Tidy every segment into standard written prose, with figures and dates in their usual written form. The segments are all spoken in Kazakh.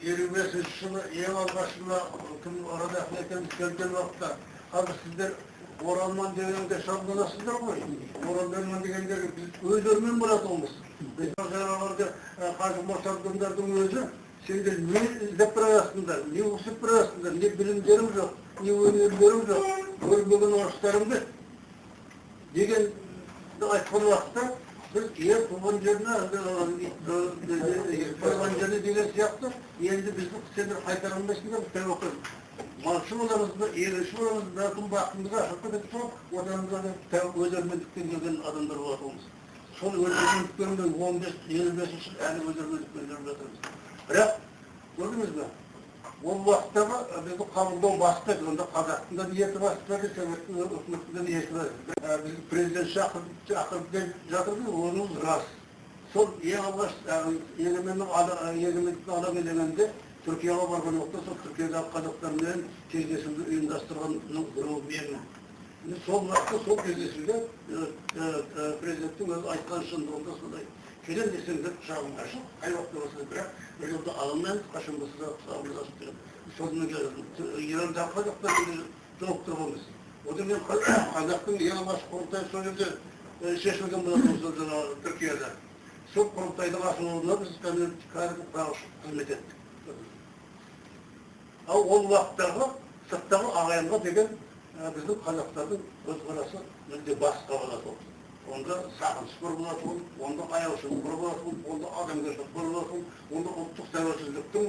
25 жылы ең алғашында кім арада екеніміз келген уақытта қазір сіздер оралман дегенге шамданасыздар ғой. Оралман дегендер біз өздерімен болатынбыз. Біз жаңағыларды Қажы Мұрсалдың өзі сендер не іздеп тұрасыңдар, не ұсып тұрасыңдар, не білімдерім жоқ, не өнерлерім жоқ, көрмеген орыстарымды деген айтқан уақытта biz yer tuğan yerine деген сияқты енді біздің сендер қайтарылмайсыңдар біз оқырмыз. Малшы боламыз ба, егінші боламыз ба, күн бақытымызға ашып кетіп тұрып, оданымызға өз өрмендіктен келген адамдар болатынбыз. Сол өрмендіктермен 15-25 жыл әлі өз өрмендікпен жүріп жатырмыз. Бірақ көрдіңіз бе? Ол уақыттағы бізді қабылдау басқа еді. Онда қазақтың да ниеті басқа еді, советтің үкіметтің де ниеті бар еді. Бізді президент шақырып жатырды, оныңыз рас. Сол ең алғаш егемендікті ала келгенде Түркияға барған уақытта сол Түркиядағы қазақтармен кездесуді ұйымдастырғанның біреуі менмін. Сол уақытта сол кездесуде президенттің өзі айтқан шындығында сондай келем десеңдер шағым ашық, қай уақытта болса бірақ бір жылда алынмаймыз, қашан болса да сағымыз ашып келеміз. Сонымен Ирандағы қазақтар жауаптар болмыз. Одан мен қазақтың ең алғашқы құрылтайы сол жерде шешілген болатын жаңағы Түркияда. Сол құрылтайдың ашылуына біз қазір қызмет еттік. Ал ол уақыттағы сырттағы ағайынға деген біздің қазақтардың көзқарасы мүлде басқа болады. Onda sağıntıspor bulasın, onda ayaksızlık bulasın, onda adamgörlük bulasın, onda ұлттық тәуелсіздіктің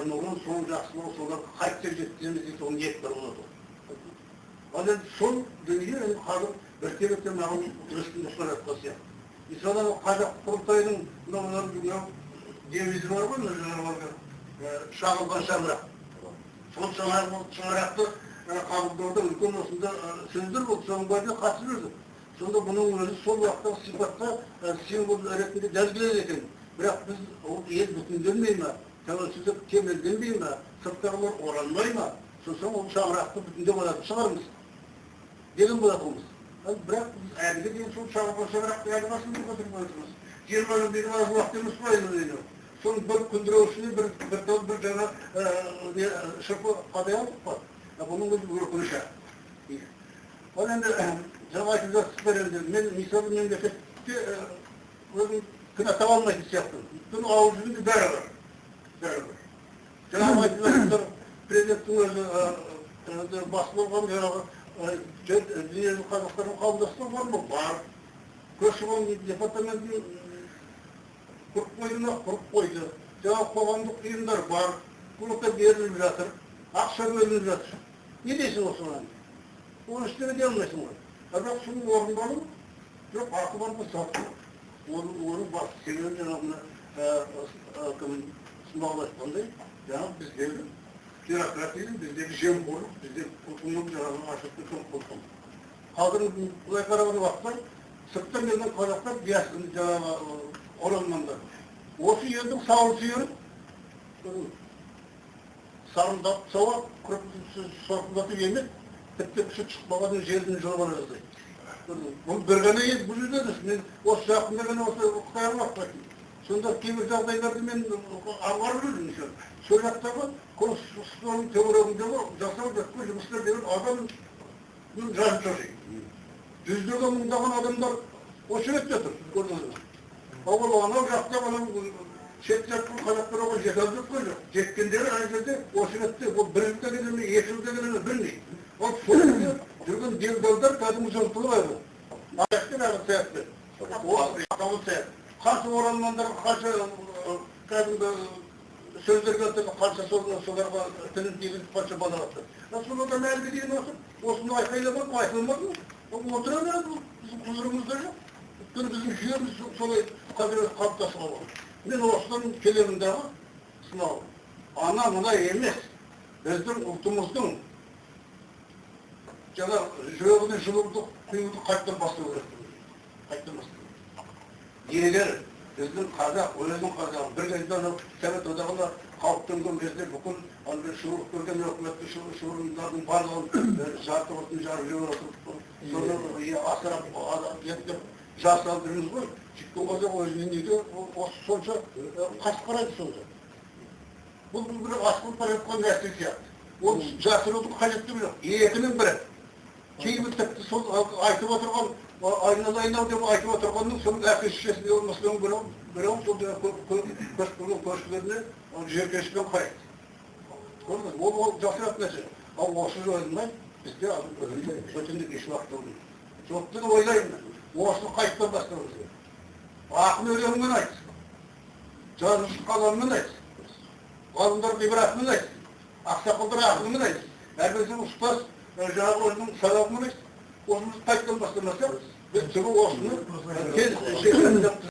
нұрын соның жақсылығы соларға қайтып жеткіземіз дейді, оның ниеттері болады. Ал енді сол дүние қазір бірте-бірте маған дұрыстың дұрыстан сияқты. Мысалы қазақ құрылтайының девизі бар ғой, шағылған шаңырақ. Сол шаңырақты қабылдауда үлкен осында сөздер болды, соның бәріне қатысып жүрді. Сонда бұның өзі сол уақыттағы сипатқа символ ретінде дәлгіледі екен. Бірақ біз ел бүтінделмей ма, тәуелсіздік кемелденбей ма, сырттағылар оралмай ма, сосын ол шаңырақты бүтінде болатын шығармыз деген болатынбыз. Бірақ біз әліге дейін сол шаңырақты әлі басында отырып отырмыз. 20 уақыт емес қой енді. Соның бір күндіреушіне бір жаңа шырпы қадай алдық па. Бұның өзі өкініші. Ал енді жаңа айтып жатсыз енді, мен мысалы мемлекетте өзім кінә таба алмайтын сияқтымын. Өйткені ауыл жүзінде бәрі бар. Жаңағы айтып жатсыздар, президенттің өзі бас болған жаңағы дүниежүзілік қазақтардың қауымдастығы бар ма? Бар. Көші-қон департаментінің құрып қойды ма? Құрып қойды. Жаңағы қоғамдық ұйымдар бар. Құлықта беріліп жатыр. Ақша бөлініп жатыр. Не дейсің осыған? Оны істеме де алмайсың ғой. Бірақ соның орындалу, жоқ ақы бар бұл сату. Оның басты себебі жаңағына сымағыл айтқандай, жаңағы біздегі бюрократияның, біздегі жемқорлық, біздегі ұлтының жаңағы ашық кеткен құлқын. Қазір бұлай қараған уақытта сырттан келген қазақтар жаңағы оралмандар. Осы елдің сауын сүйері, сарындап сауап, сорқындатып емет, тіпті күші шықпағанын жердің жолбар жаздайды. Бұл бір ғана ел бұл жүрдіңіз. Мен осы жақында ғана осы Қытайға бақтайтын. Сонда кейбір жағдайларды мен аңғарып жүрдім. Сол жақтағы конституцияның төңірегіндегі жасалып жатқан жұмыстар деген адамның жанын шошиды. Жүздеген мыңдаған адамдар осы ретте жатыр. Ал анау жақта шет жақтың қазақтар оған жете алып жатқан жоқ. Жеткендері ана жерде осы ретте ол бір жылда келе ме, 2 жылда келе ме білмейді. Ол сол жүрген делдалдар кәдімгі жұртылы айды. Аяқтен ағы сәтті. Қанша оралмандарға, қанша кәдімгі сөздер келтірді, қанша соларға тілін тегіліп, қанша балағатты. Солардан әлгі дейін осыны айқайламады ма, айтылмады ма? Отыра береді, біздің құзырымызда жоқ. Өйткені біздің жүйеміз солай қазір қалыптасуға болады. Мен осыдан келеміндағы сынау. Ана мына емес. Біздің ұлтымыздың жаңа жүрегіне жылуды құюды қайттан бастау керек. Қайттан бастау керек. Егер біздің қазақ, өзінің қазағы, бір кезде Совет одағында қауіптенген кезде бүкіл шұғырып көрген өкіметті шұғырындардың барлығын жарты отын жарып жеп отырып, соны асырап, еттеп жас алдырыңыз ғой. Сөйткен қазақ өзіне неге осы сонша қас қарайды сонша. Bu bir askın parayı nesnesi yaptı. O jasırlık kayıttı yok. Ekinin biri. Kimi tıktı sol aytıp oturgan, aynalayına diye aytıp oturganın sonun erkek şişesinde olmasının biri sol diye koşkularını jerkeşten kayıttı. O jasırlık nesi? Ama olsuz oyundan bizde bütünlük iş vakti oluyor. Çokluğunu oylayın ben. Olsun kayıttan başlamız. Aklı öğrenmen ait. Canlısı kalanını ait. Kalındır ibratını ait. Aksakıldır aklını ait. Herkesin ustas, Cenab-ı Hacı'nın selamını ait. Onun kayıttan başlaması. Ve tabi olsun. Tez şeylerini yaptı.